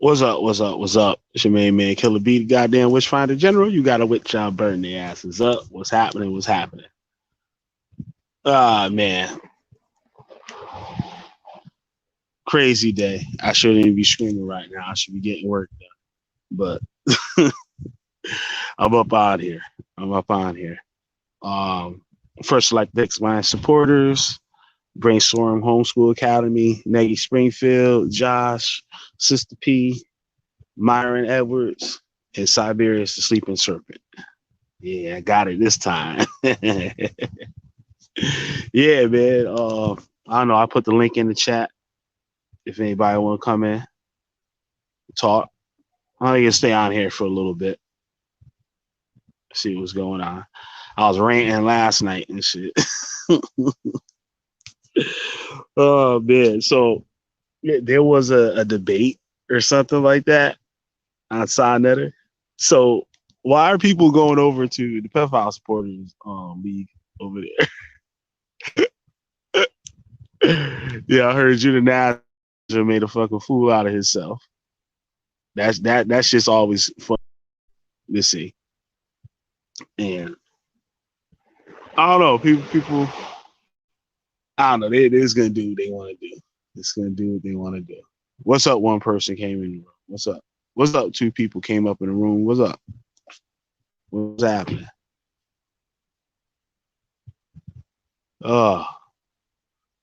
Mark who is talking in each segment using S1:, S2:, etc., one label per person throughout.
S1: What's up? What's up? What's up? It's your main man, Killer B, the goddamn Witchfinder General. You got a witch job burning their asses up. What's happening? What's happening? Ah, man. Crazy day. I shouldn't even be screaming right now. I should be getting work done. But I'm up on here. I'm up on here. Um, First select Dix my supporters, Brainstorm Homeschool Academy, Nagy Springfield, Josh, Sister P, Myron Edwards, and Siberius the Sleeping Serpent. Yeah, I got it this time. Yeah, man. I don't know. I put the link in the chat if anybody want to come in, talk. I'm gonna stay on here for a little bit, see what's going on. I was ranting last night and shit. Oh man, so yeah, there was a debate or something like that on Signetter. So why are people going over to the pedophile supporters league over there? Yeah, I heard Judah Nash made a fucking fool out of himself. That's just always fun to see. And I don't know, people I don't know, they're just gonna do what they want to do. It's gonna do what they want to do. What's up? One person came in the room. What's up? What's up? Two people came up in the room. What's up? What's happening? Oh,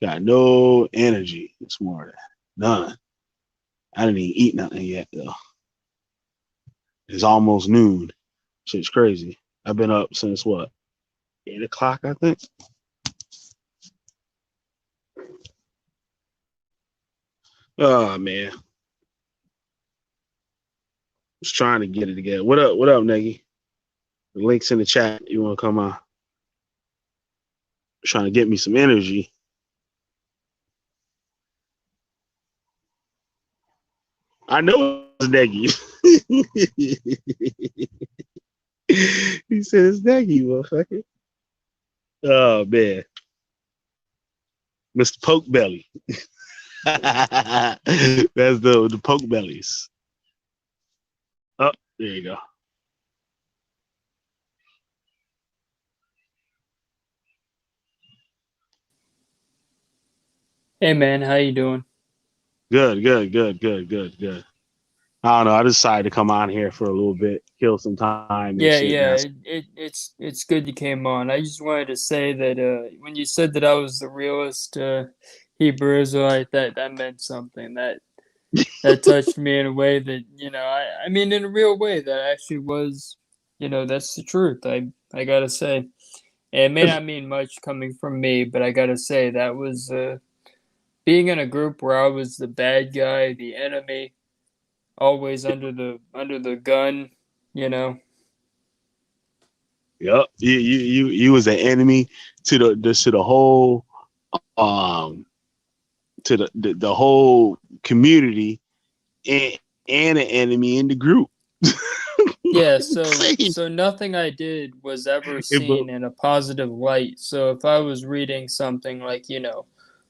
S1: got no energy this morning. None. I didn't even eat nothing yet though. It's almost noon. Shit's crazy. I've been up since what? 8 o'clock, I think. Oh man. Just trying to get it together. What up, Nagy? The link's in the chat. You wanna come on? Trying to get me some energy. I know it's Nagy. He said it's Nagy, motherfucker. Oh man. Mr. Poke Belly. That's the poke bellies. Oh, there you go.
S2: Hey man, how you doing?
S1: Good. I don't know. I decided to come on here for a little bit, kill some time and
S2: Yeah,
S1: shit.
S2: yeah,
S1: That's
S2: it's good you came on. I just wanted to say that when you said that I was the realest Hebrew Israelite, that meant something. That touched me in a way that I mean in a real way that actually was, that's the truth. I gotta say, and it may not mean much coming from me, but I gotta say that was being in a group where I was the bad guy, the enemy, always under the gun, you know.
S1: yep. You was an enemy to the whole um to the whole community and an enemy in the group.
S2: Yeah, so nothing I did was ever seen in a positive light. So if I was reading something like,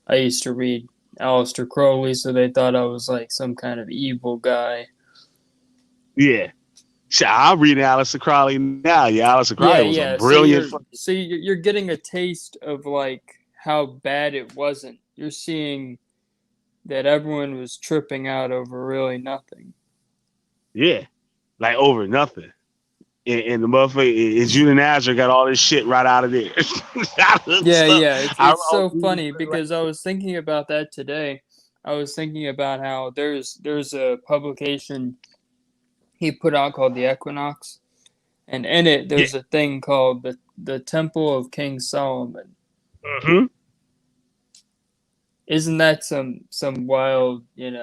S2: I used to read Aleister Crowley, so they thought I was like some kind of evil guy.
S1: Yeah. I'm reading Aleister Crowley now. Yeah, Aleister
S2: Yeah,
S1: Crowley was a
S2: yeah. So
S1: brilliant.
S2: you're getting a taste of like how bad it wasn't. You're seeing that everyone was tripping out over really nothing.
S1: Yeah, like over nothing. And the motherfucker, and Judah Nazar got all this shit right out of there.
S2: Yeah,
S1: So,
S2: yeah, it's so funny because I was thinking about that today. I was thinking about how there's a publication he put out called the Equinox, and in it
S1: yeah.
S2: there's a thing called the Temple of King Solomon.
S1: Mm-hmm.
S2: Isn't that some wild,
S1: There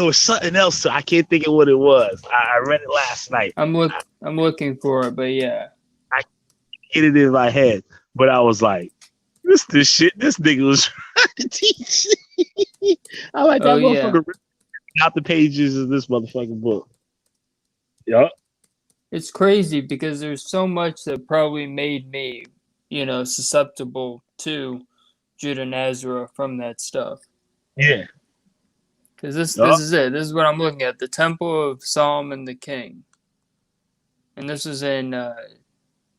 S1: was something else. I can't think of what it was. I read it last night.
S2: I'm looking for it, but yeah.
S1: I get it in my head, but I was like, this shit. This nigga was trying to teach. I like
S2: Oh
S1: that
S2: yeah.
S1: motherfucker out the pages of this motherfucking book. Yep.
S2: It's crazy because there's so much that probably made me, susceptible to Judah Nazareth from that stuff.
S1: Yeah.
S2: Because this
S1: Yup.
S2: is it. This is what I'm looking at. The Temple of Solomon the King, and this is in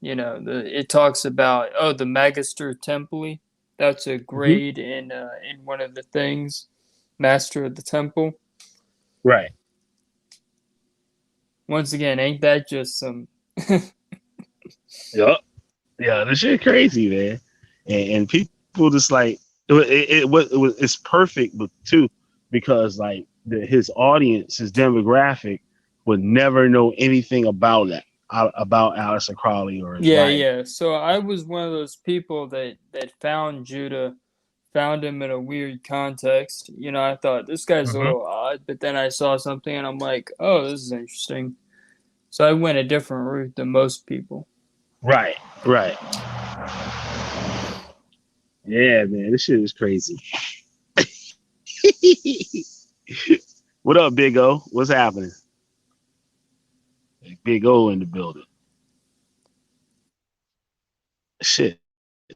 S2: it talks about the Magister Templi. That's a
S1: Mhm.
S2: grade in one of the things, Master of the Temple.
S1: Right.
S2: Once again, ain't that just some?
S1: Yup. Yeah, this shit crazy, man. And people just like it's perfect, but too because like his audience, his demographic would never know anything about that about Aleister Crowley or his
S2: Yeah,
S1: writing.
S2: yeah. So I was one of those people that found Judah, found him in a weird context. I thought this guy's a
S1: Hmm.
S2: little odd, but then I saw something and I'm like, oh, this is interesting. So I went a different route than most people.
S1: Right, right. Yeah, man, this shit is crazy. What up, Big O? What's happening? Big O in the building. Shit.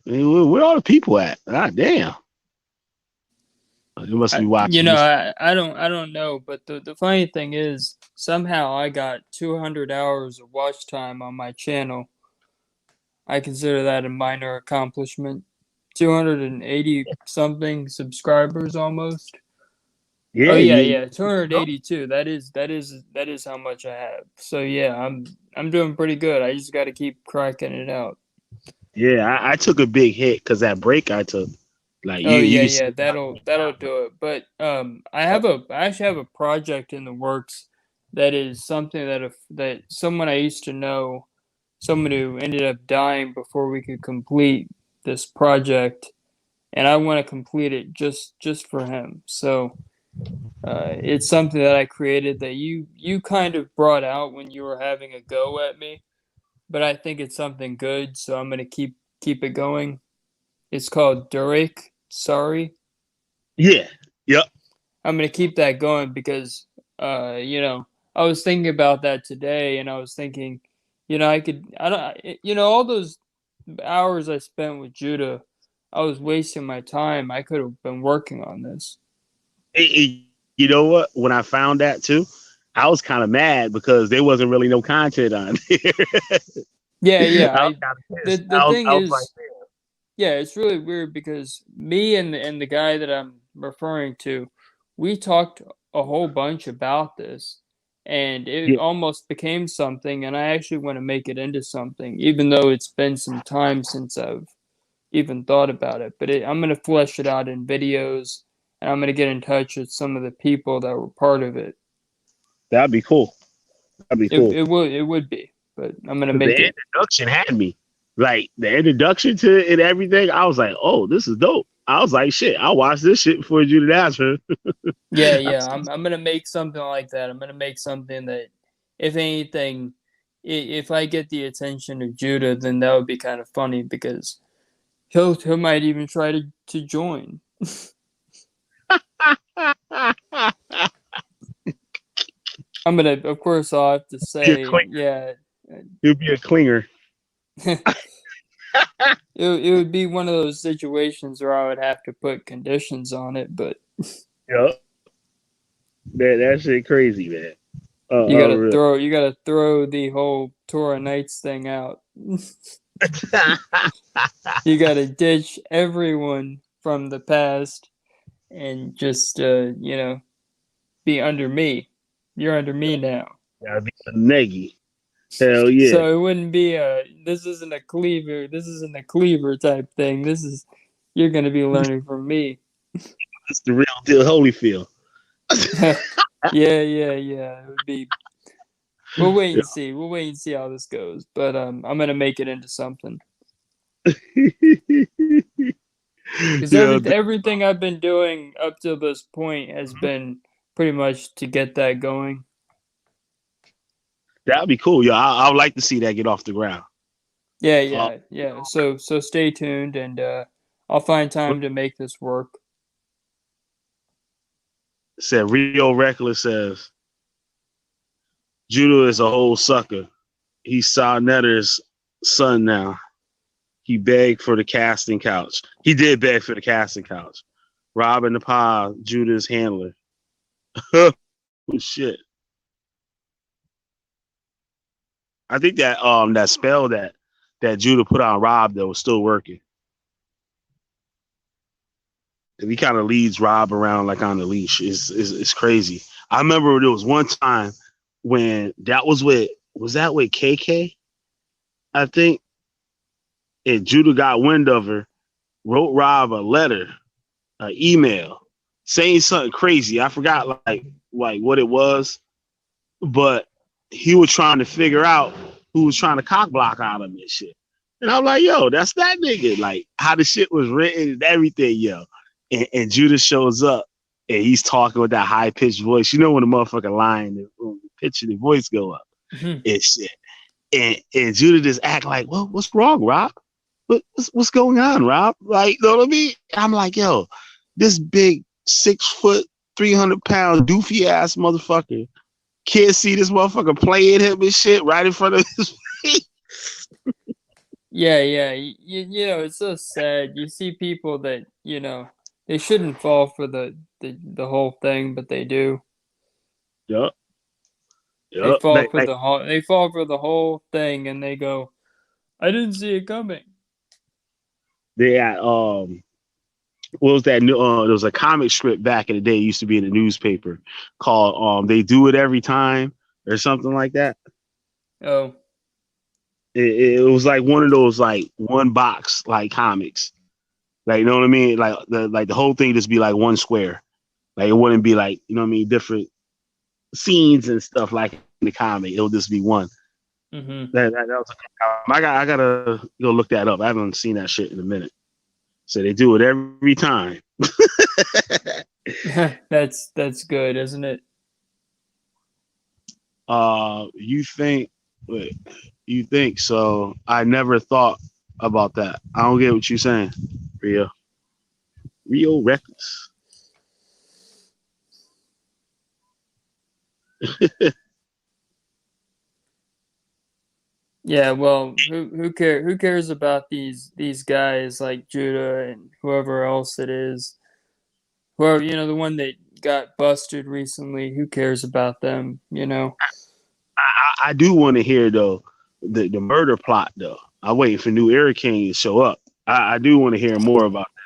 S1: I mean, where all the people at? God damn. They must be watching this.
S2: I don't know, but the funny thing is somehow I got 200 hours of watch time on my channel. I consider that a minor accomplishment. 280 something subscribers almost. Oh
S1: Yeah,
S2: yeah,
S1: you
S2: yeah, 282. That is how much I have. So yeah, I'm doing pretty good. I just got to keep cracking it out.
S1: yeah, I took a big hit because that break I took. Like
S2: Oh
S1: you
S2: yeah,
S1: can see
S2: yeah, that'll do it. But I actually have a project in the works that is something that someone I used to know, someone who ended up dying before we could complete this project, and I want to complete it just for him. So it's something that I created that you kind of brought out when you were having a go at me, but I think it's something good, so I'm gonna keep it going. It's called Durek. Sorry,
S1: yeah, yep,
S2: I'm gonna keep that going because I was thinking about that today, and I was thinking, I don't all those hours I spent with Judah, I was wasting my time. I could have been working on this.
S1: you know what? When I found that too, I was kind of mad because there wasn't really no content on there.
S2: Yeah, yeah.
S1: I was kind of
S2: The
S1: pissed.
S2: the thing
S1: I was like,
S2: is, yeah, it's really weird because me and the guy that I'm referring to, we talked a whole bunch about this, and it
S1: yeah,
S2: almost became something. And I actually want to make it into something, even though it's been some time since I've even thought about it. But I'm gonna flesh it out in videos, and I'm gonna get in touch with some of the people that were part of it.
S1: that'd be cool. That'd be
S2: It
S1: cool.
S2: it would be, but I'm gonna
S1: Because the
S2: make it.
S1: introduction had me. Like the introduction to it and everything, I was like, oh, this is dope. I was like, shit, I'll watch this shit before you did answer.
S2: Yeah, yeah. I'm gonna make something like that. I'm gonna make something that, if anything, if I get the attention of Judah, then that would be kind of funny because he might even try to join. I'm gonna, of course, I'll have to
S1: Be a
S2: say,
S1: clinger.
S2: yeah.
S1: He'll be a clinger.
S2: It would be one of those situations where I would have to put conditions on it, but
S1: Yep. That shit crazy, man. Real.
S2: you gotta throw the whole Torah Nights thing out. You gotta ditch everyone from the past and just be under me. You're under me now.
S1: Gotta be a neggy. Hell yeah.
S2: So it wouldn't be a this isn't a cleaver type thing. You're gonna be learning from me.
S1: It's the real deal Holyfield.
S2: Yeah, yeah, yeah. It would be we'll wait
S1: Yeah.
S2: and see. We'll wait and see how this goes. But I'm gonna make it into something. Because
S1: Yeah,
S2: everything I've been doing up to this point has been pretty much to get that going.
S1: that'd be cool. Yeah, I would like to see that get off the ground.
S2: Yeah,
S1: Uh,
S2: yeah, yeah. So stay tuned, and I'll find time to make this work.
S1: said Rio Reckless says Judah is a whole sucker. He's Sal Netter's son now. He begged for the casting couch. He did beg for the casting couch. Robin the Pa, Judah's handler. Oh, shit. I think that spell that Judah put on Rob that was still working. And he kind of leads Rob around like on the leash. It's crazy. I remember there was one time when that was that with KK? I think, and Judah got wind of her, wrote Rob a letter, an email, saying something crazy. I forgot like what it was, but he was trying to figure out who was trying to cock block out of him and shit. And I'm like, yo, that's that nigga. Like how the shit was written and everything, yo. And Judah shows up and he's talking with that high pitched voice. You know when the motherfucker lying, the pitch of the voice go up
S2: Mhm.
S1: and shit. And Judah just act like, well, what's wrong, Rob? What's going on, Rob? Like, you know what I mean? I'm like, yo, this big 6 foot, 300 pound doofy ass motherfucker can't see this motherfucker playing him and shit right in front of his face.
S2: Yeah, yeah. You know, it's so sad. You see people that, they shouldn't fall for the whole thing, but they do.
S1: Yup,
S2: They
S1: yup.
S2: fall for the whole thing and they go, I didn't see it coming.
S1: They had what was that new there was a comic script back in the day, it used to be in the newspaper called They Do It Every Time or something like that.
S2: Oh.
S1: It was like one of those like one box like comics. Like you know what I mean? Like the whole thing just be like one square. Like it wouldn't be like, you know what I mean, different scenes and stuff like in the comic. It'll just be one.
S2: Mhm.
S1: That was I gotta go look that up. I haven't seen that shit in a minute. So they do it every time.
S2: That's good, isn't it?
S1: You think? Wait, you think so? I never thought about that. I don't get what you're saying, Rio. Rio reckless.
S2: Yeah, well, who cares about these guys like Judah and whoever else it is? Whoever, the one that got busted recently, who cares about them?
S1: I do want to hear though the murder plot though. I'm waiting for New Era King to show up. I do want to hear more about that.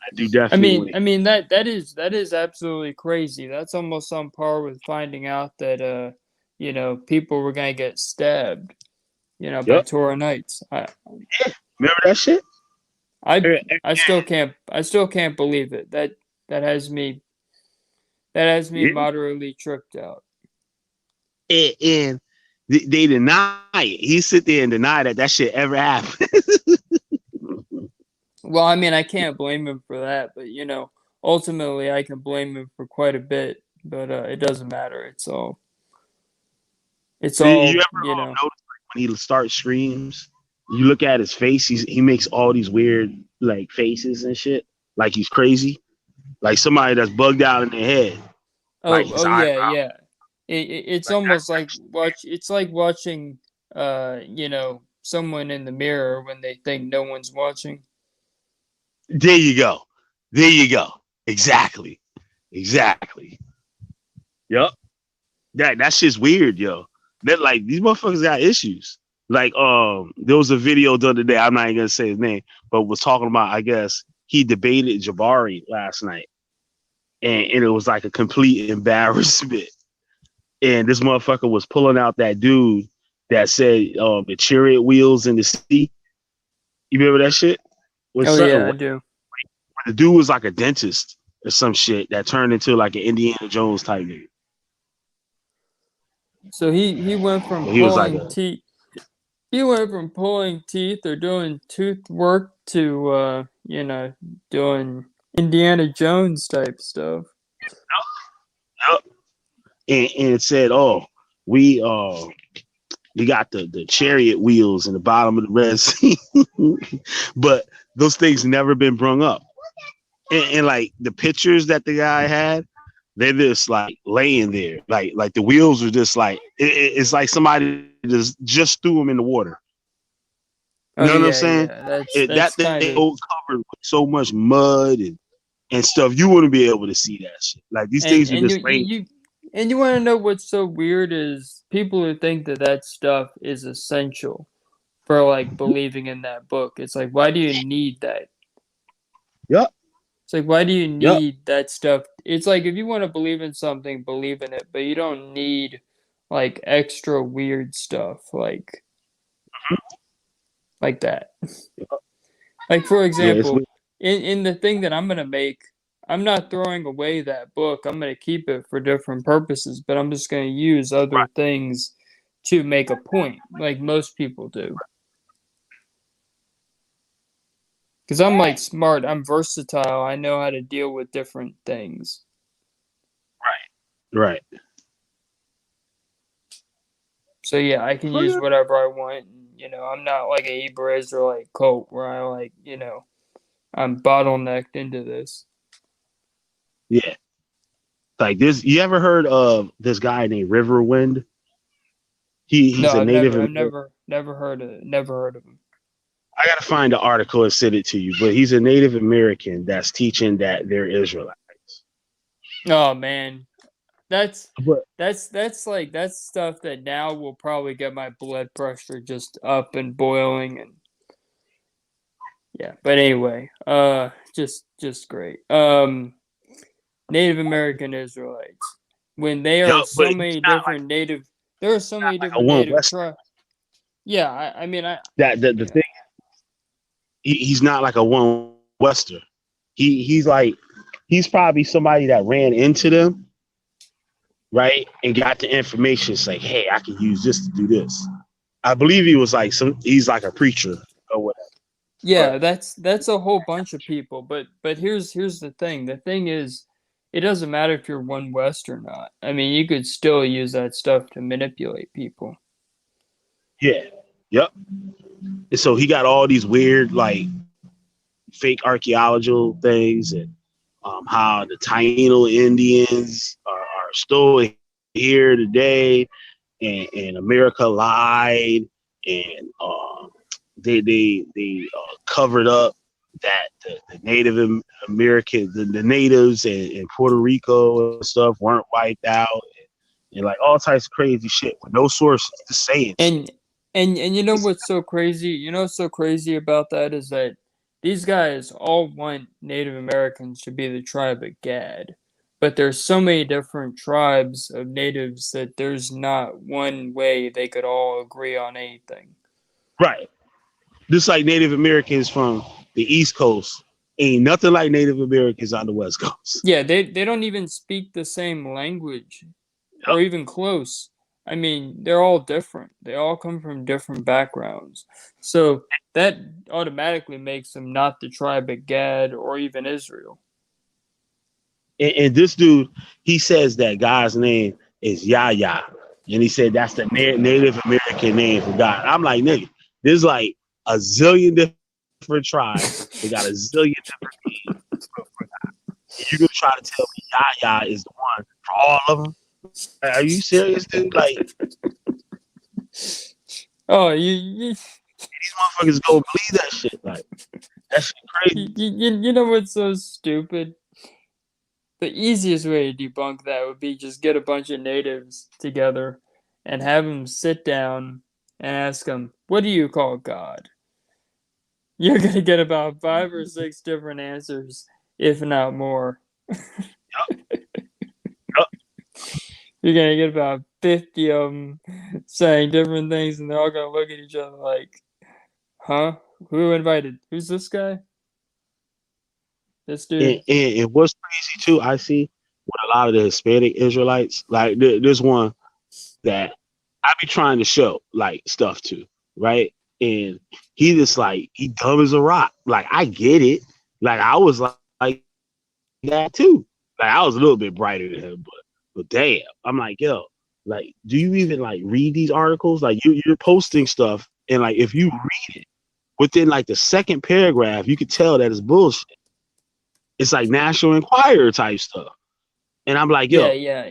S1: I do
S2: I
S1: definitely want
S2: mean,
S1: to.
S2: I mean that is absolutely crazy. That's almost on par with finding out that people were gonna get stabbed, by
S1: Yep.
S2: Torah Knights.
S1: Remember that shit?
S2: I I still can't believe it. That has me that has me
S1: Yeah.
S2: moderately tripped out.
S1: And they deny it. He sit there and deny that shit ever happened.
S2: Well, I mean, I can't blame him for that, but ultimately I can blame him for quite a bit, but it doesn't matter. It's
S1: You
S2: all,
S1: ever notice like, when he starts screams, you look at his face. He makes all these weird like faces and shit, like he's crazy, like somebody that's bugged out in their head. Like
S2: Oh,
S1: his
S2: oh
S1: eyebrow.
S2: yeah, yeah. It's
S1: Like
S2: almost like it's like watching someone in the mirror when they think no one's watching.
S1: there you go, there you go. Exactly, exactly. Yep. That shit's weird, yo. That like these motherfuckers got issues. Like there was a video the other day. I'm not even gonna say his name, but was talking about. I guess he debated Jabari last night, and it was like a complete embarrassment. And this motherfucker was pulling out that dude that said the chariot wheels in the sea. You remember that shit? Was
S2: Oh
S1: something
S2: yeah, I
S1: where
S2: do.
S1: the dude was like a dentist or some shit that turned into like an Indiana Jones type nigga.
S2: So he went from
S1: But he was like
S2: pulling
S1: a
S2: teeth. He went from pulling teeth or doing tooth work to doing Indiana Jones type stuff.
S1: and it said, "Oh, we we got the chariot wheels in the bottom of the Red Sea," but those things never been brung up. And like the pictures that the guy had, they're just like laying there, like the wheels are just like it's like somebody just threw them in the water. You
S2: Oh
S1: know what I'm
S2: yeah,
S1: saying?
S2: yeah. That's
S1: That
S2: that's
S1: thing
S2: kind of
S1: covered with so much mud and and stuff, you wouldn't be able to see that shit. Like these
S2: And
S1: things are
S2: and
S1: just raining.
S2: you want to know what's so weird is people who think that that stuff is essential for like believing in that book. It's like, why do you need that?
S1: Yup,
S2: It's like, why do you
S1: yup,
S2: need that stuff? It's like if you want to believe in something, believe in it, but you don't need like extra weird stuff like that. Like for
S1: yeah, it's
S2: example, in the thing that I'm gonna make, I'm not throwing away that book. I'm gonna keep it for different purposes, but I'm just gonna use other
S1: right.
S2: things to make a point, like most people do. Because I'm like smart, I'm versatile, I know how to deal with different things.
S1: Right.
S2: So yeah, I can
S1: Oh
S2: use
S1: yeah.
S2: whatever I want. I'm not like a Hebrew Israelite cult where I I'm bottlenecked into this.
S1: Yeah. Like this, you ever heard of this guy named Riverwind? He's
S2: No,
S1: a
S2: I've
S1: Native
S2: never, I've
S1: American.
S2: never heard of him.
S1: I gotta find the article and send it to you, but he's a Native American that's teaching that they're Israelites.
S2: Oh man, that's
S1: But
S2: that's stuff that now will probably get my blood pressure just up and boiling and yeah. But anyway, just great. Native American Israelites. When they
S1: yo,
S2: are
S1: but
S2: so
S1: he's
S2: many
S1: not
S2: different native there are so many
S1: like a
S2: different
S1: one
S2: native
S1: Western.
S2: tribes. Yeah, I mean
S1: That the
S2: yeah.
S1: thing, he's not like a one Western. He's like he's probably somebody that ran into them, right, and got the information. It's like, hey, I can use this to do this. I believe he was like he's like a preacher or whatever. But
S2: Yeah, that's a whole bunch of people, but here's the thing. The thing is it doesn't matter if you're one West or not. I mean, you could still use that stuff to manipulate people.
S1: yeah, yep. And so he got all these weird like fake archaeological things and how the Taino Indians are still here today, and America lied, and they covered up that the Native American, the natives in Puerto Rico and stuff weren't wiped out, and like all types of crazy shit with no sources, just saying shit.
S2: And and you know what's so crazy? You know what's so crazy about that is that these guys all want Native Americans to be the tribe of Gad. But there's so many different tribes of natives that there's not one way they could all agree on anything.
S1: Right. Just like Native Americans from the East Coast ain't nothing like Native Americans on the West Coast.
S2: Yeah, they don't even speak the same language or
S1: Yep.
S2: even close. I mean, they're all different. They all come from different backgrounds. So that automatically makes them not the tribe of Gad or even Israel.
S1: And this dude, he says that God's name is Yah, and he said that's the Native American name for God. I'm like, nigga, there's like a zillion different tribes. They got a zillion different names. And you're gonna try to tell me Yah is the one for all of them? Are you serious, dude? Like
S2: Oh, you
S1: these motherfuckers gonna believe that shit. Like that shit crazy.
S2: you know what's so stupid? The easiest way to debunk that would be just get a bunch of natives together and have them sit down and ask them, "What do you call God?" You're gonna get about 5 or 6 different answers, if not more.
S1: Yup.
S2: You're gonna get about 50 of them saying different things, and they're all gonna look at each other like, "Huh? Who invited? Who's this guy? This dude?"
S1: And what's crazy too, I see with a lot of the Hispanic Israelites, like there's one that I be trying to show like stuff to, right? And he just like he dumb as a rock. Like I get it. Like I was like that too. Like I was a little bit brighter than him, but damn, I'm like yo, like do you even like read these articles? Like you're posting stuff, and like if you read it within like the second paragraph, you could tell that it's bullshit. It's like National Enquirer type stuff, and I'm like
S2: Yeah,
S1: yo,
S2: yeah.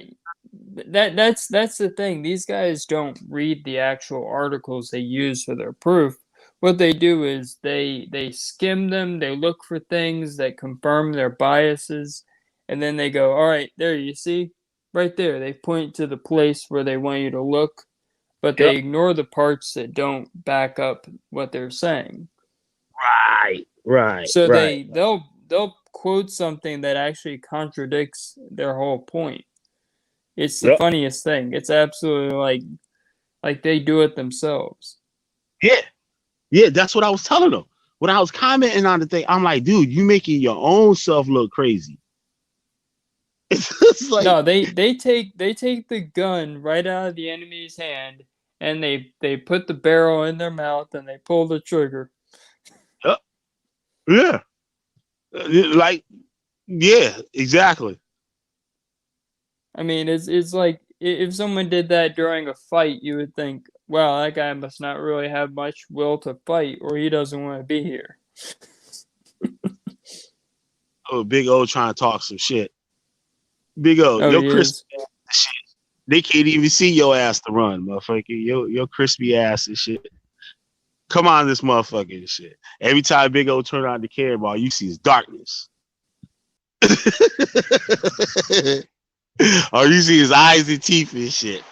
S2: That's the thing. These guys don't read the actual articles they use for their proof. what they do is they skim them, they look for things that confirm their biases, and then they go, all right, there you see, right there. They point to the place where they want you to look, but they
S1: Yep.
S2: ignore the parts that don't back up what they're saying.
S1: Right. Right.
S2: So
S1: Right.
S2: they'll quote something that actually contradicts their whole point. It's the
S1: Yep.
S2: funniest thing. It's absolutely like they do it themselves.
S1: Yeah. Yeah. That's what I was telling them. When I was commenting on the thing, I'm like, dude, you making your own self look crazy. It's like,
S2: No, they take the gun right out of the enemy's hand and they put the barrel in their mouth and they pull the trigger.
S1: yep, yeah, like, yeah, exactly.
S2: I mean, it's like if someone did that during a fight, you would think, "Wow, that guy must not really have much will to fight, or he doesn't want to be here."
S1: Oh, Big O trying to talk some shit. Big O,
S2: Oh,
S1: your
S2: he
S1: crispy
S2: is.
S1: shit. They can't even see your ass to run, motherfucker. Your crispy ass and shit. Come on, this motherfucker and shit. Every time Big O turn on the camera, all you see is darkness. All you see is eyes and teeth and shit.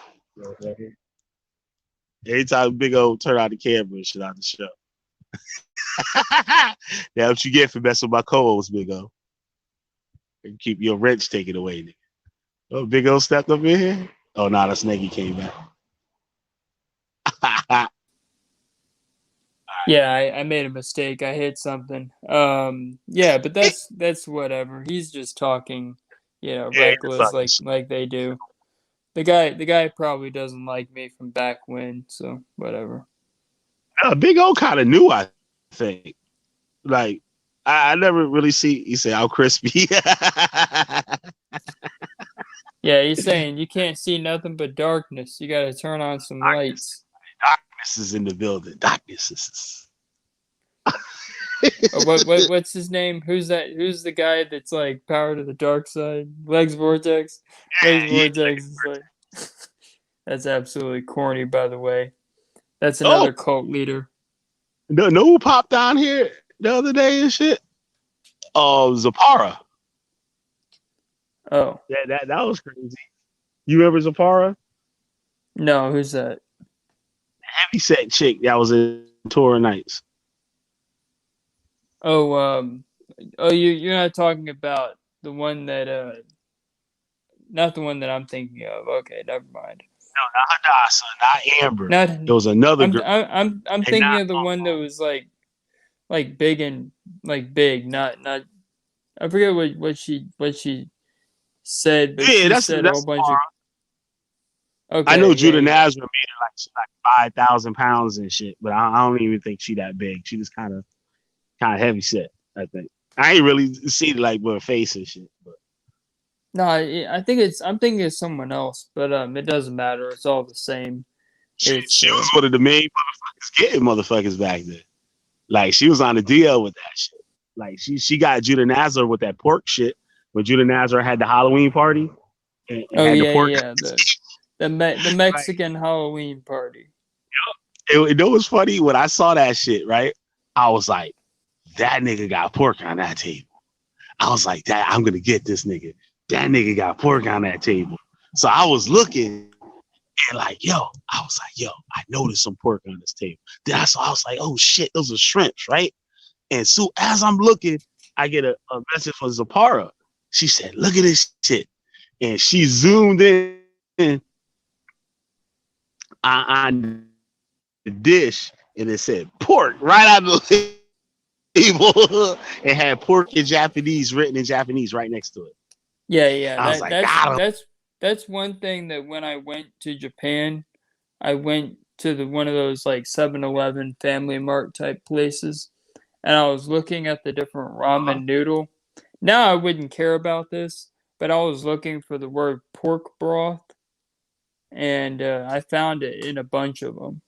S1: Every time Big O turn on the camera and shit on the show. That's what you get for messing with my co-host, Big O. And keep your wrench taken away, nigga. Oh, Big O stepped up in here? Oh, nah, that's Nagy came back.
S2: Yeah, I made a mistake. I hit something. Yeah, but that's whatever. He's just talking,
S1: Yeah,
S2: reckless
S1: fucking
S2: like they do. The guy probably doesn't like me from back when, so whatever.
S1: Big O kind of knew, I think. Like, I never really see, he said, how crispy.
S2: Yeah, he's saying you can't see nothing but darkness. You got to turn on some
S1: Darkness.
S2: lights.
S1: Darkness is in the building. Darkness is.
S2: What's his name? Who's that? Who's the guy that's like power to the dark side? Legs Vortex. Legs
S1: Yeah, yeah.
S2: Vortex is like that's absolutely corny. By the way, that's
S1: Oh,
S2: another cult leader.
S1: no, who popped down here the other day and shit? Oh, Zapara.
S2: Oh
S1: Yeah, that was crazy. You remember Zapara?
S2: no, who's that?
S1: Heavy set chick that was in Tour Nights.
S2: Oh oh you're not talking about the one that not the one that I'm thinking of. Okay, never mind.
S1: No, not Hadassah, not Amber.
S2: Not
S1: There was another girl,
S2: I'm
S1: and
S2: thinking
S1: not
S2: of the one that was like big and like big, not I forget what she said, but
S1: yeah,
S2: she
S1: that's
S2: said a whole bunch of
S1: Zapara. I know
S2: okay,
S1: Judah
S2: yeah.
S1: Nazareth made her like 5,000 pounds and shit, but I don't even think she that big. She was kind of heavy set. I think I ain't really see it like with her face and shit. But
S2: No, I think I'm thinking of someone else, but it doesn't matter. It's all the same. It's
S1: she was one of the main motherfuckers getting motherfuckers back then. Like she was on the deal with that shit. Like she got Judah Nazareth with that pork shit when Judah Nazareth had the Halloween party and
S2: oh
S1: had the
S2: yeah,
S1: pork.
S2: yeah, the
S1: Like
S2: Mexican Halloween party.
S1: it was funny when I saw that shit. Right, I was like, that nigga got pork on that table. I was like, that I'm gonna get this nigga. That nigga got pork on that table. So I was looking and like, I was like, I noticed some pork on this table. Then I was like, oh shit, those are shrimps, right? And so as I'm looking, I get a message from Zapara. She said, look at this shit. And she zoomed in on the dish and it said pork right on the label. It had pork in Japanese written in Japanese right next to it.
S2: Yeah, yeah.
S1: I was
S2: That
S1: like,
S2: that's
S1: got him.
S2: that's that's one thing that when I went to Japan, I went to the one of those like 7-Eleven Family Mart type places, and I was looking at the different
S1: Uh-huh.
S2: ramen noodle. Now I wouldn't care about this, but I was looking for the word pork broth, and I found it in a bunch of them.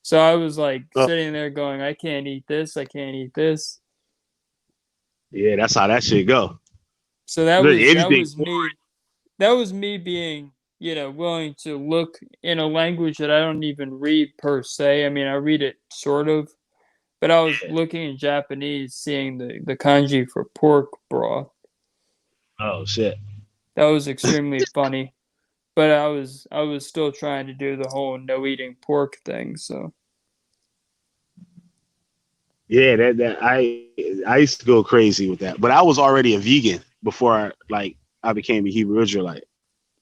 S2: So I was like
S1: Uh,
S2: sitting there going, I can't eat this, I can't eat this.
S1: yeah, that's how that shit go.
S2: So that
S1: Look,
S2: was that
S1: anything.
S2: was me. That was me being, willing to look in a language that I don't even read per se. I mean, I read it sort of, But I was looking in Japanese, seeing the kanji for pork broth.
S1: Oh shit.
S2: That was extremely funny. But I was still trying to do the whole no eating pork thing. So
S1: Yeah, that I used to go crazy with that. But I was already a vegan before I became a Hebrew Israelite.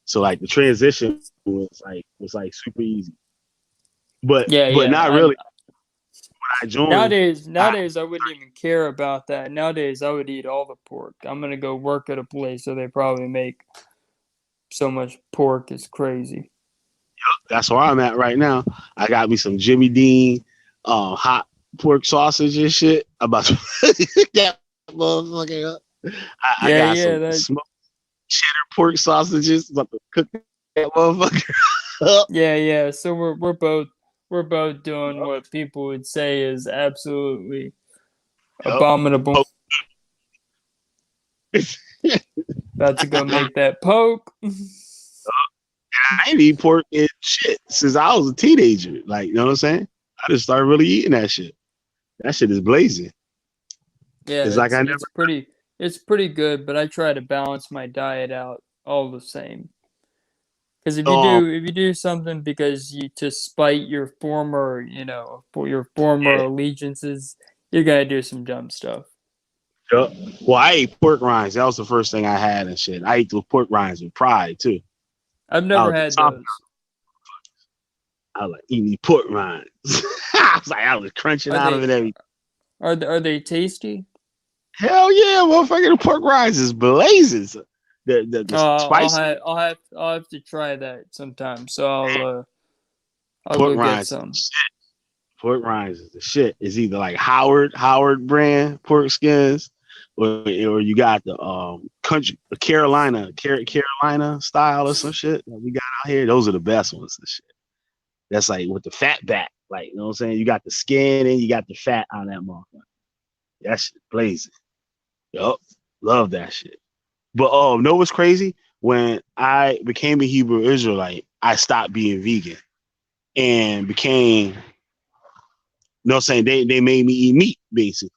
S1: So like the transition was like super easy.
S2: yeah,
S1: But
S2: yeah.
S1: not really. I joined. I
S2: Nowadays I wouldn't even care about that. Nowadays I would eat all the pork. I'm gonna go work at a place so they probably make so much pork it's crazy.
S1: That's where I'm at right now. I got me some Jimmy Dean hot pork sausage and shit. I'm about to cook that motherfucker up. I
S2: Yeah,
S1: got
S2: yeah,
S1: some
S2: that
S1: smoked cheddar pork sausages. About to cook that motherfucker up.
S2: yeah. So we're both doing what people would say is absolutely
S1: Yup.
S2: abominable. About to go make that poke.
S1: I ain't eat pork and shit since I was a teenager. Like, you know what I'm saying? I just started really eating that shit. That shit is blazing.
S2: Yeah,
S1: It's like
S2: it's
S1: I never.
S2: it's pretty it's pretty good, but I try to balance my diet out all the same. Because if you
S1: Um,
S2: do if you do something because you to spite your former for your former
S1: yeah.
S2: allegiances, you're gonna do some dumb stuff.
S1: Yup. Well, I ate pork rinds. That was the first thing I had and shit. I ate those pork rinds with pride too.
S2: I've
S1: I
S2: never
S1: was the
S2: had
S1: top.
S2: those.
S1: I was like eating pork rinds. I was like, I was crunching
S2: Are
S1: out of
S2: they
S1: it every.
S2: are they tasty?
S1: Hell yeah, motherfucker! The pork rinds is blazing. The
S2: I'll
S1: spicy
S2: have I'll have I'll have to try that sometime. So I'll
S1: pork
S2: go get
S1: rinds.
S2: some.
S1: Pork rinds is the shit. It's either like Howard brand pork skins, or you got the country Carolina style or some shit that we got out here. Those are the best ones. And shit. That's like with the fat back. Like, you know what I'm saying? You got the skin and you got the fat on that motherfucker. That shit blazing. Yup. Love that shit. But know what's crazy? When I became a Hebrew Israelite, I stopped being vegan and became, you know what I'm saying? They made me eat meat, basically.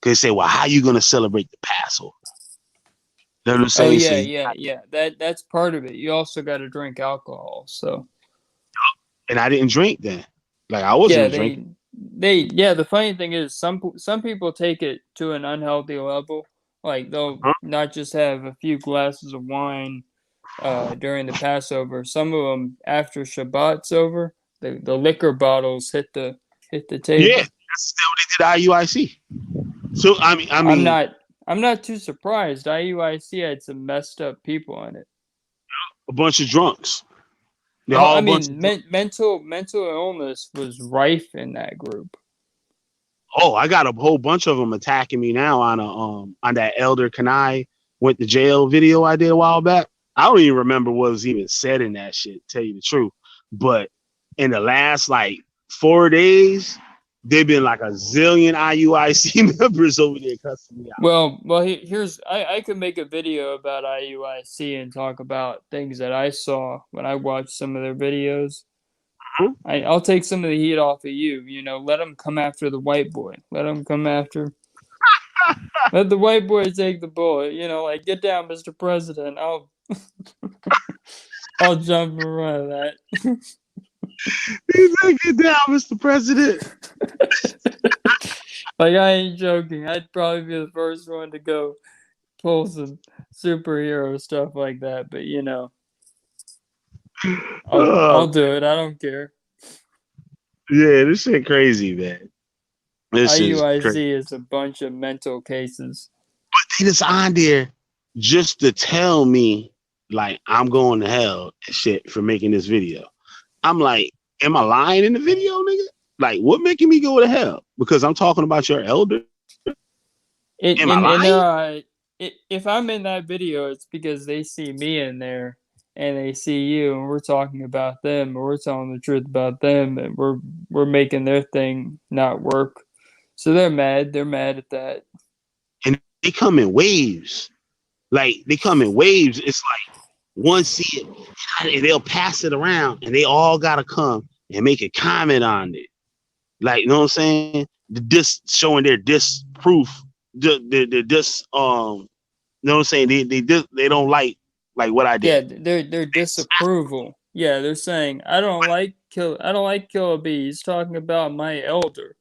S1: Because they say, well, how you gonna celebrate the Passover? You know what I'm
S2: Oh
S1: saying? So
S2: yeah, yeah. That's part of it. You also got to drink alcohol. So
S1: and I didn't drink then. Like I
S2: yeah,
S1: wasn't drinking.
S2: they. The funny thing is, some people take it to an unhealthy level. Like they'll
S1: Huh?
S2: not just have a few glasses of wine during the Passover. Some of them after Shabbat's over, the liquor bottles hit the
S1: Yeah,
S2: table.
S1: that's still what they did at IUIC. So I
S2: I'm
S1: mean,
S2: not I'm not too surprised. IUIC had some messed up people in it.
S1: a bunch of drunks. They're
S2: Oh,
S1: all
S2: I
S1: a bunch
S2: mean,
S1: of drunks.
S2: mental illness was rife in that group.
S1: Oh, I got a whole bunch of them attacking me now on that Elder Kanai went to jail video I did a while back. I don't even remember what was even said in that shit, to tell you the truth. But in the last like 4 days, there've been like a zillion IUIC members over there cussing me out.
S2: Well, here's I could make a video about IUIC and talk about things that I saw when I watched some of their videos.
S1: Huh?
S2: I'll take some of the heat off of you. Let them come after the white boy. Let the white boy take the bullet. Like get down, Mr. President. I'll jump in front of that.
S1: He's like, get down, Mr. President.
S2: Like I ain't joking. I'd probably be the first one to go pull some superhero stuff like that. But I'll
S1: Oh,
S2: do it. I don't care.
S1: yeah, this shit crazy, man. This shit is crazy.
S2: IUIC is a bunch of mental cases.
S1: They just on there just to tell me like I'm going to hell and shit for making this video. I'm like, am I lying in the video, nigga? Like, what making me go to hell? Because I'm talking about your elder.
S2: It
S1: Am I
S2: and
S1: lying?
S2: if I'm in that video, it's because they see me in there and they see you, and we're talking about them, and we're telling the truth about them, and we're making their thing not work. So they're mad. They're mad at that.
S1: And they come in waves. Like they come in waves. It's like one see it, and they'll pass it around, and they all gotta come and make a comment on it. Like, you know what I'm saying? The dis showing their disproof, the dis you know what I'm saying? They don't like what I
S2: Yeah,
S1: did.
S2: their disapproval. Yeah, they're saying I don't like Killer B. He's talking about my elder,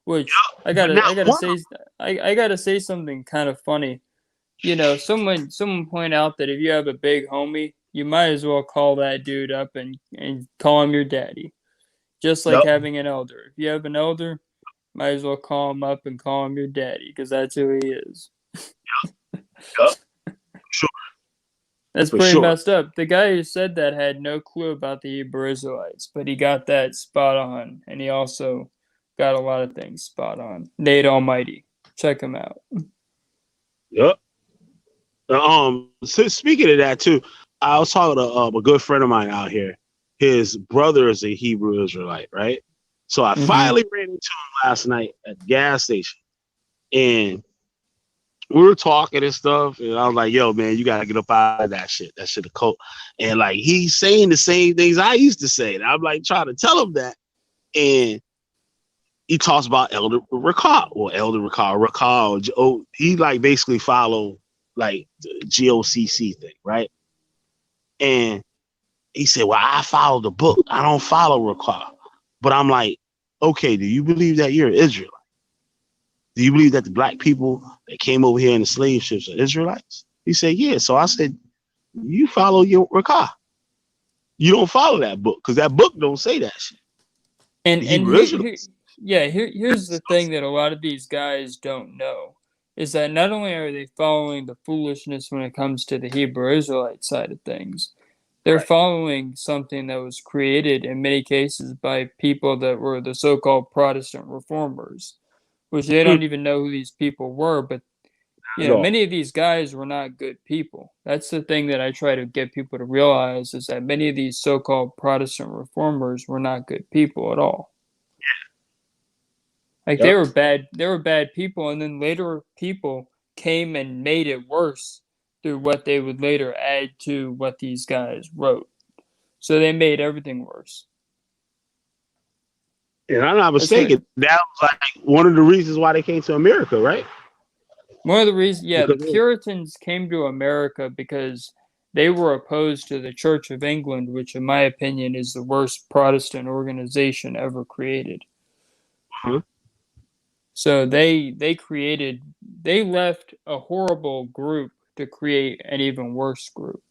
S2: which
S1: But not
S2: I gotta
S1: one.
S2: say I gotta say something kind of funny. You know, someone point out that if you have a big homie, you might as well call that dude up and call him your daddy. Just like
S1: Yep.
S2: having an elder. If you have an elder, might as well call him up and call him your daddy, because that's who he is.
S1: Yep. Sure.
S2: That's
S1: For
S2: pretty
S1: sure.
S2: messed up. The guy who said that had no clue about the Hebrew Israelites, but he got that spot on, and he also got a lot of things spot on. Nate Almighty, check him out.
S1: Yep. So speaking of that too, I was talking to a good friend of mine out here. His brother is a Hebrew Israelite, right? So I
S2: Mm-hmm.
S1: finally ran into him last night at the gas station, and we were talking and stuff, and I was like, "Yo, man, you gotta get up out of that shit. That shit a cult." And like he's saying the same things I used to say, and I'm like trying to tell him that, and he talks about Elder Rakah or Elder Rakah. Oh, he like basically follow like the GOCC thing, right? And he said, "Well, I follow the book. I don't follow Rakah." But I'm like, "Okay, do you believe that you're an Israelite? Do you believe that the black people that came over here in the slave ships are Israelites?" He said, "Yeah." So I said, "You follow your Rakah. You don't follow that book because that book don't say that shit. The
S2: And
S1: Hebrew Israelites."
S2: yeah, here's the thing that a lot of these guys don't know is that not only are they following the foolishness when it comes to the Hebrew Israelite side of things, they're
S1: Right.
S2: following something that was created in many cases by people that were the so-called Protestant reformers, which they don't even know who these people were, but you
S1: At
S2: know,
S1: all.
S2: many of these guys were not good people. That's the thing that I try to get people to realize is that many of these so-called Protestant reformers were not good people at all. Like
S1: Yep.
S2: they were bad people, and then later people came and made it worse through what they would later add to what these guys wrote. So they made everything worse.
S1: And I'm not
S2: That's what
S1: mistaken, that was like one of the reasons why they came to America, right?
S2: one of the reasons. Yeah, the
S1: Because
S2: Puritans came to America because they were opposed to the Church of England, which, in my opinion, is the worst Protestant organization ever created.
S1: huh?
S2: So they left a horrible group to create an even worse group.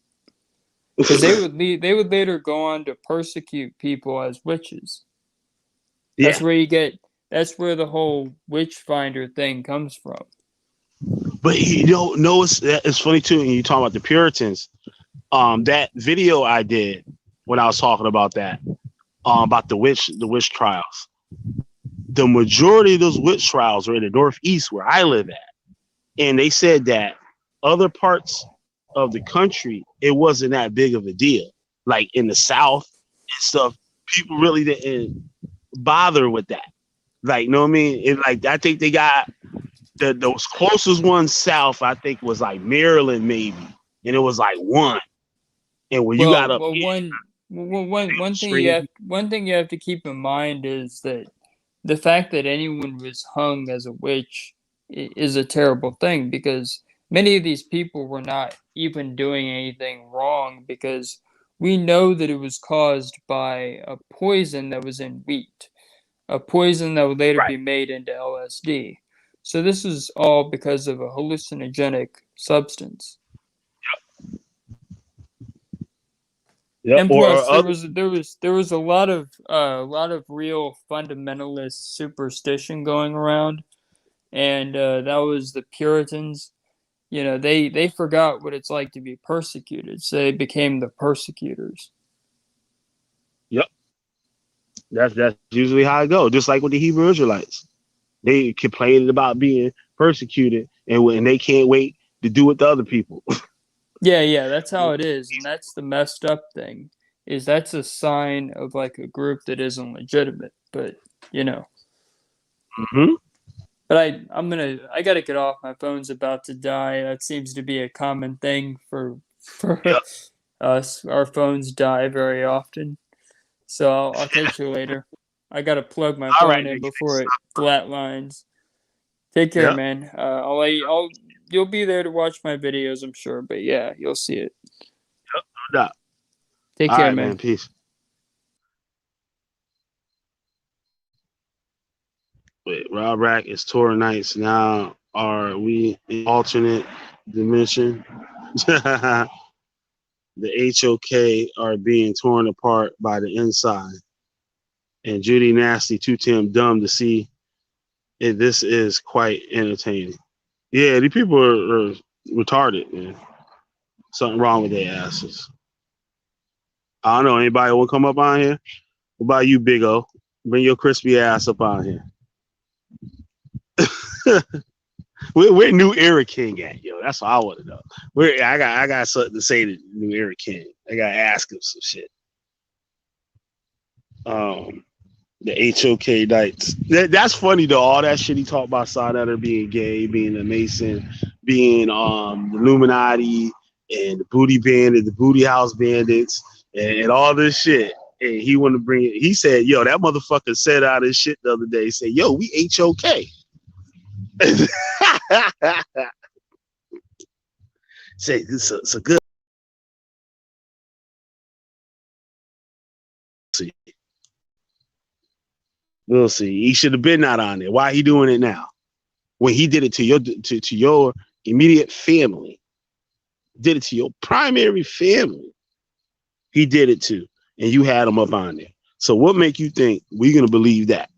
S2: Because they would later go on to persecute people as witches. That's
S1: Yeah,
S2: where you get that's where the whole witch finder thing comes from.
S1: but it's funny too. And you talking about the Puritans. That video I did when I was talking about the witch trials. The majority of those witch trials are in the Northeast where I live at, and they said that other parts of the country it wasn't that big of a deal. Like in the South and stuff, people really didn't bother with that. Like, you know what I mean? It like I think they got those closest ones south. I think was like Maryland maybe, and it was like one. And when you got up here,
S2: One thing
S1: strange.
S2: you have to keep in mind is that the fact that anyone was hung as a witch is a terrible thing, because many of these people were not even doing anything wrong, because we know that it was caused by a poison that was in wheat, a poison that would later
S1: Right.
S2: be made into LSD. So this is all because of a hallucinogenic substance.
S1: Yep.
S2: And
S1: Or
S2: plus,
S1: other.
S2: there was a lot of real fundamentalist superstition going around, and that was the Puritans. You know, they forgot what it's like to be persecuted, so they became the persecutors.
S1: Yep. That's usually how it goes. Just like with the Hebrew Israelites, they complained about being persecuted, and when they can't wait to do it to other people.
S2: Yeah, yeah, that's how it is, and that's the messed up thing. Is that's a sign of like a group that isn't legitimate, but you know.
S1: Mm-hmm.
S2: But I gotta get off. My phone's about to die. That seems to be a common thing for
S1: Yep.
S2: us. Our phones die very often. So I'll catch you later. I gotta plug my
S1: All right,
S2: phone in
S1: nigga.
S2: before it flatlines. Take care,
S1: Yep.
S2: man. You'll be there to watch my videos, I'm sure. But yeah, you'll see it.
S1: No doubt.
S2: Take
S1: All
S2: care,
S1: right, man.
S2: man.
S1: Peace. Wait, Rob Rack is tour nights now. Are we in alternate dimension? The HOK are being torn apart by the inside. And Judy Nasty too damn dumb to see. And this is quite entertaining. Yeah, these people are retarded, man. Something wrong with their asses. I don't know. Anybody want to come up on here? What about you, Big O? Bring your crispy ass up on here. Where New Era King at, yo? That's what I want to know. I got something to say to New Era King. I gotta ask him some shit. The HOK nights. That's funny though. All that shit he talked about Sonnetta being gay, being a Mason, being the Illuminati and the Booty Bandit, the Booty House Bandits, and all this shit. And he wanted to bring it. He said, "Yo, that motherfucker said out his shit the other day. He said, yo, we HOK." Say this is a good. We'll see. He should have been not on there. Why he doing it now? When he did it to your immediate family, did it to your primary family. He did it to, and you had him up on there. So what make you think we're gonna believe that?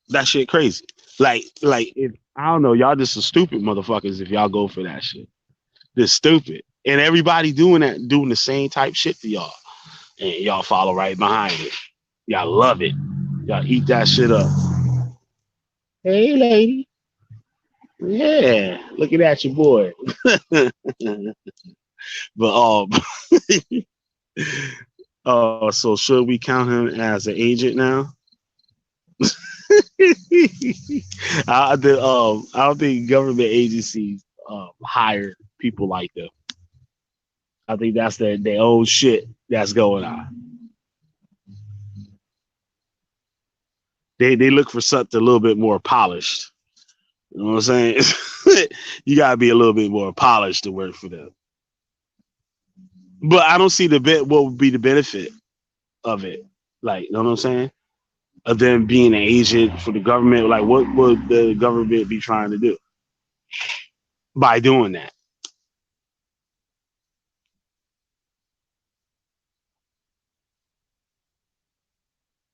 S1: That shit crazy. Like if I don't know, y'all just are stupid motherfuckers if y'all go for that shit. Just stupid. And everybody doing that, doing the same type shit to y'all. And y'all follow right behind it. Y'all love it. Y'all eat that shit up. Hey, lady. Yeah, looking at your boy. But so should we count him as an agent now? I don't think government agencies hire people like them. I think that's their own shit that's going on. They look for something a little bit more polished. You know what I'm saying? You gotta be a little bit more polished to work for them. But I don't see what would be the benefit of it. Like, you know what I'm saying? Of them being an agent for the government. Like, what would the government be trying to do by doing that?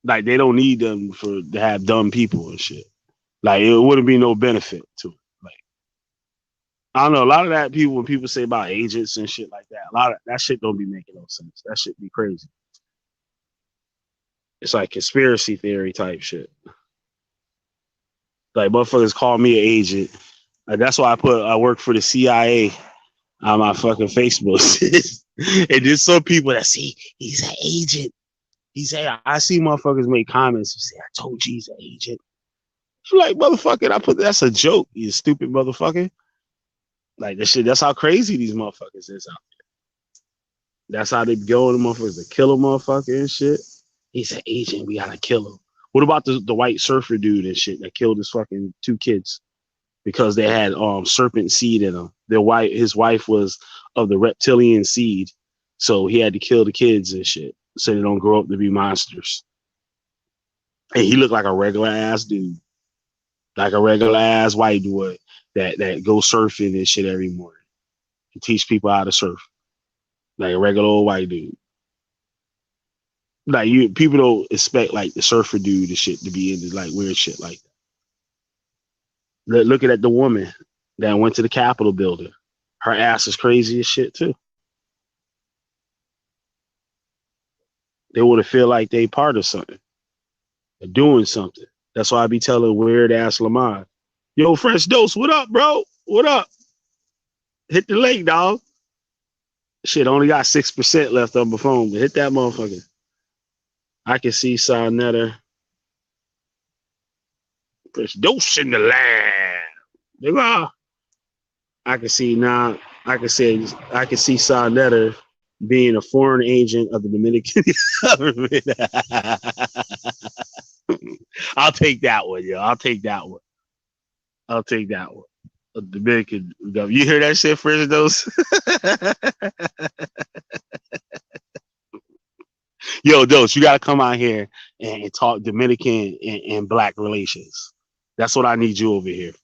S1: Like, they don't need them to have dumb people and shit. Like, it wouldn't be no benefit to it. Like, I don't know. A lot of that people, when people say about agents and shit like that, a lot of that shit don't be making no sense. That shit be crazy. It's like conspiracy theory type shit. Like, motherfuckers call me an agent. Like, that's why I work for the CIA on my fucking Facebook. And there's some people that see he's an agent. He say I see motherfuckers make comments and say, I told you he's an agent. I'm like, motherfucker, that's a joke, you stupid motherfucker. Like this shit, that's how crazy these motherfuckers is out there. That's how they go to motherfuckers to kill a motherfucker and shit. He's an agent, we gotta kill him. What about the white surfer dude and shit that killed his fucking 2 kids because they had serpent seed in them? His wife was of the reptilian seed, so he had to kill the kids and shit so they don't grow up to be monsters. And he looked like a regular ass dude, like a regular ass white dude that go surfing and shit every morning to teach people how to surf, like a regular old white dude. Like people don't expect like the surfer dude and shit to be into like weird shit like that. Looking at the woman that went to the Capitol building, her ass is crazy as shit too. They want to feel like they part of something, doing something. That's why I be telling weird ass Lamont, yo, Fresh Dose, what up, bro? What up? Hit the link, dog. Shit, only got 6% left on my phone, but hit that motherfucker. I can see Sonnetta. Fresh Dose in the land. I can see now. I can see Sonnetta being a foreign agent of the Dominican government. I'll take that one, yo. I'll take that one. I'll take that one. A Dominican government. You hear that shit, Frizz? Yo, Dose, you gotta come out here and talk Dominican and black relations. That's what I need you over here for.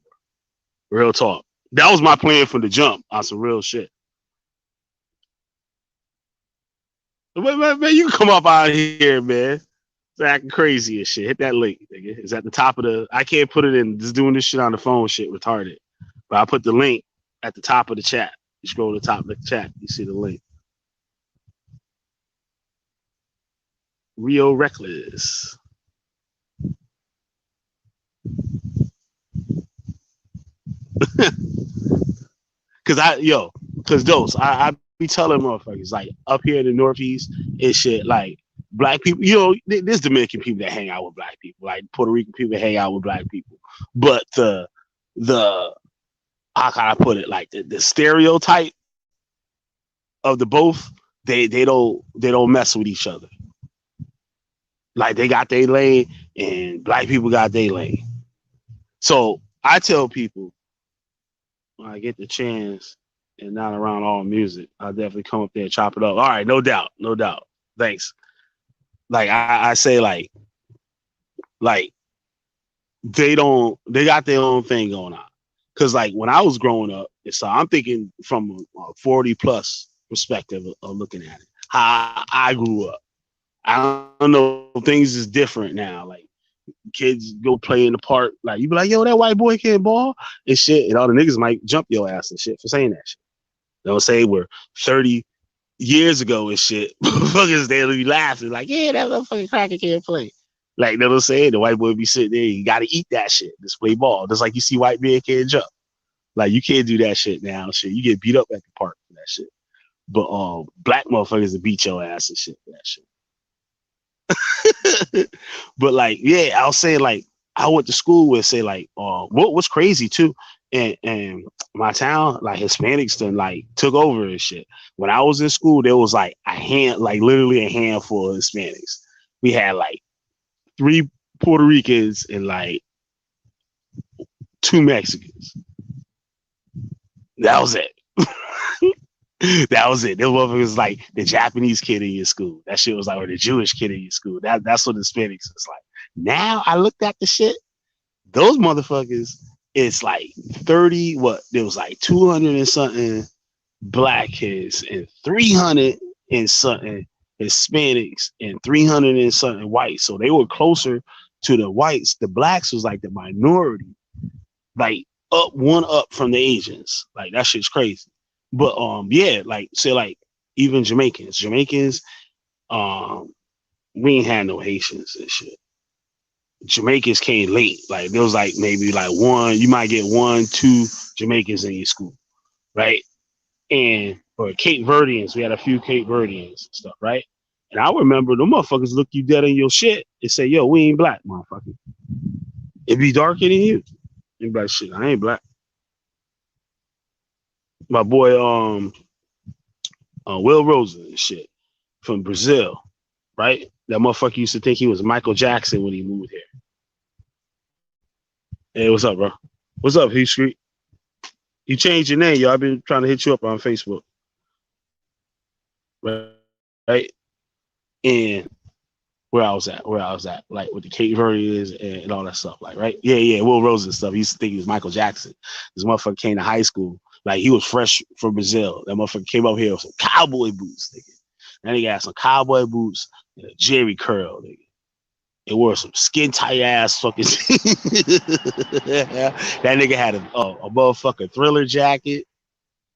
S1: Real talk. That was my plan from the jump on some real shit. Man, you can come up out here, man. It's acting crazy and shit. Hit that link, nigga. It's at the top of the. I can't put it in. Just doing this shit on the phone, shit retarded. But I put the link at the top of the chat. You scroll to the top of the chat, you see the link. Rio Reckless. Cause I be telling motherfuckers like up here in the Northeast, it's shit like black people. There's Dominican people that hang out with black people, like Puerto Rican people that hang out with black people. But the how can I put it? Like the stereotype of the both, they don't mess with each other. Like they got their lane and black people got their lane. So I tell people when I get the chance and not around all music, I'll definitely come up there and chop it up. All right, no doubt, no doubt. Thanks. Like I say, like they got their own thing going on. Cause like when I was growing up, so I'm thinking from a 40 plus perspective of looking at it. How I grew up. I don't know, things is different now. Like kids go play in the park, like you be like, yo, that white boy can't ball and shit, and all the niggas might jump your ass and shit for saying that shit. They'll say we're 30 years ago and shit. Motherfuckers they'll be laughing like, yeah, that motherfucking cracker can't play. Like you know what I'm saying? The white boy be sitting there, you gotta eat that shit. Just play ball. Just like you see white men can't jump. Like you can't do that shit now. Shit, you get beat up at the park for that shit. But black motherfuckers will beat your ass and shit for that shit. But like, yeah, I'll say like I went to school with say like what's crazy too, and my town, like Hispanics then like took over and shit. When I was in school, there was like literally a handful of Hispanics. We had like 3 Puerto Ricans and like 2 Mexicans. That was it. That was it. There was like the Japanese kid in your school. That shit was like, or the Jewish kid in your school. That's what Hispanics is like. Now I looked at the shit. Those motherfuckers, it's like 30, there was like 200 and something black kids and 300 and something Hispanics and 300 and something whites. So they were closer to the whites. The blacks was like the minority, like one up from the Asians. Like that shit's crazy. But yeah, like say like even Jamaicans, we ain't had no Haitians and shit. Jamaicans came late. Like there was like maybe like one, you might get 1, 2 Jamaicans in your school, right? And or Cape Verdeans, we had a few Cape Verdeans and stuff, right? And I remember the motherfuckers look you dead in your shit and say, yo, we ain't black, motherfucker. It be darker than you. You be like, shit, I ain't black. My boy Will Rosen and shit from Brazil, right? That motherfucker used to think he was Michael Jackson when he moved here. Hey, what's up, bro? What's up, Heath Street? You changed your name, yo. I've been trying to hit you up on Facebook. Right? And where I was at, like with the Cape Verdeans and all that stuff, like, right? Yeah, Will Rosen stuff. He used to think he was Michael Jackson. This motherfucker came to high school. Like he was fresh from Brazil. That motherfucker came up here with some cowboy boots, nigga. That nigga had some cowboy boots and a jerry curl, nigga. It wore some skin tight ass fucking. That nigga had a motherfucking Thriller jacket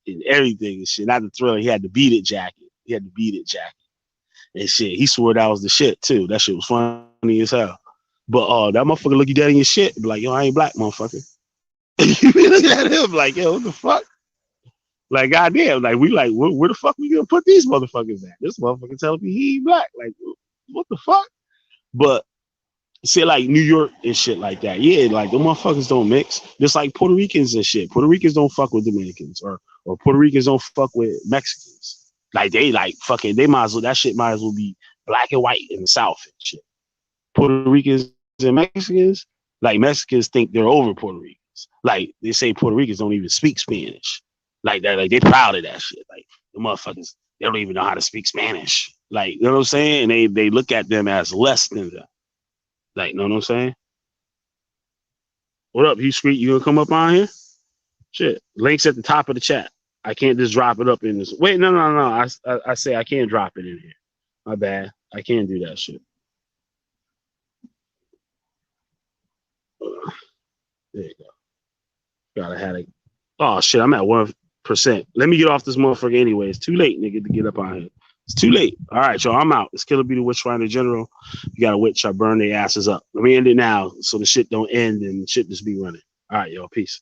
S1: and everything and shit. Not the Thriller, he had the Beat It jacket. And shit. He swore that was the shit too. That shit was funny as hell. But that motherfucker look you dead in your shit, be like, yo, I ain't black, motherfucker. You be looking at him like, yo, what the fuck? Like, goddamn, like we like, where the fuck we gonna put these motherfuckers at? This motherfucker telling me he ain't black. Like, what the fuck? But say like New York and shit like that. Yeah, like the motherfuckers don't mix. Just like Puerto Ricans and shit. Puerto Ricans don't fuck with Dominicans or Puerto Ricans don't fuck with Mexicans. Like they like fucking. They might as well. That shit might as well be black and white in the South and shit. Puerto Ricans and Mexicans, like Mexicans think they're over Puerto Ricans. Like they say Puerto Ricans don't even speak Spanish. Like that, like they proud of that shit. Like the motherfuckers, they don't even know how to speak Spanish. Like you know what I'm saying? And they look at them as less than them. Like you know what I'm saying? What up, Hugh Street? You gonna come up on here? Shit, links at the top of the chat. I can't just drop it up in this. Wait, no. I say I can't drop it in here. My bad. I can't do that shit. There you go. Gotta have it. Oh shit, I'm at 1%. Let me get off this motherfucker anyway. It's too late, nigga, to get up on here. It's too late. All right, y'all. I'm out. It's Killer Be the Witch Finder General. You got a witch, I burn their asses up. Let me end it now so the shit don't end and shit just be running. All right, y'all. Peace.